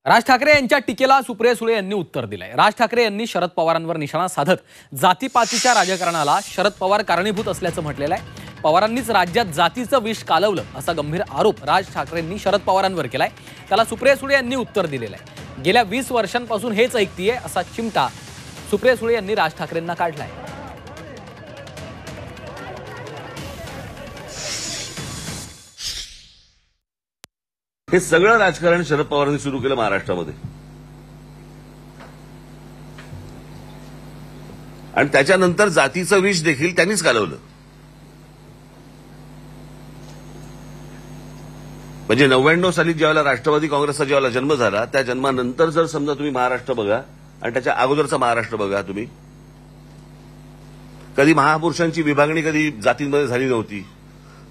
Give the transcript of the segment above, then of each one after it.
राज ठाकरे यांच्या टीकेला सुप्रिया सुळे यांनी उत्तर दिलंय। राज ठाकरे यांनी शरद पवारांवर निशाणा साधत जातीपातीच्या राजकारणाला शरद पवार कारणीभूत असल्याचं म्हटलेलं आहे। पवारांनीच राज्यात जातीचं विष कालवलं असा गंभीर आरोप राज ठाकरेंनी शरद पवारांवर केलाय। त्याला सुप्रिया सुळे यांनी उत्तर दिलेलं आहे। गेल्या 20 वर्षांपासून हेच ऐकतीये असा चिमटा सुप्रिया सुळे यांनी राज ठाकरेंना काढलाय। हे सगळं राजकारण शरद पवारांनी सुरू केलं महाराष्ट्रामध्ये आणि त्याच्यानंतर जातीचं विष देखील त्यांनीच कालवलं। म्हणजे 99 साली ज्यावेळेला राष्ट्रवादी काँग्रेसचा ज्यावेळेला जन्म झाला त्या जन्मानंतर जर समजा तुम्ही महाराष्ट्र बघा आणि त्याच्या अगोदरचा महाराष्ट्र बघा, तुम्ही कधी महापुरुषांची विभागणी कधी जातींमध्ये झाली नव्हती,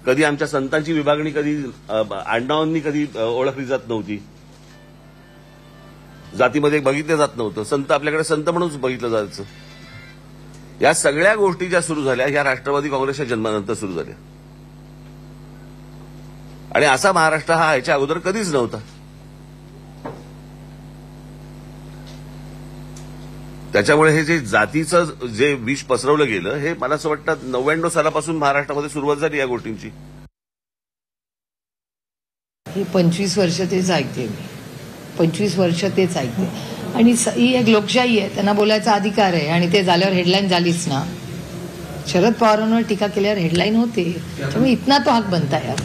कधी आमच्या संतांची विभागणी कधी आडनावांनी कधी ओळखली जात नव्हती, जातीमध्ये बघितलं जात नव्हतं, संत आपल्याकडे संत म्हणूनच बघितलं जायचं। या सगळ्या गोष्टी ज्या सुरू झाल्या ह्या राष्ट्रवादी काँग्रेसच्या जन्मानंतर सुरू झाल्या आणि असा महाराष्ट्र हा याच्या अगोदर कधीच नव्हता। त्याच्यामुळे हे जे जातीचं जे विष पसरवलं गेलं हे मला असं वाटतं 99 सालापासून महाराष्ट्रामध्ये सुरुवात झाली या गोष्टींची। ही 25 वर्ष तेच ऐकते मी, 25 वर्ष तेच ऐकते आणि ही एक लोकशाही आहे, त्यांना बोलायचा अधिकार आहे आणि ते झाल्यावर हेडलाईन झालीच ना। शरद पवारांवर टीका केल्यावर हेडलाईन होते, त्यामुळे इतना तो हक बनता है।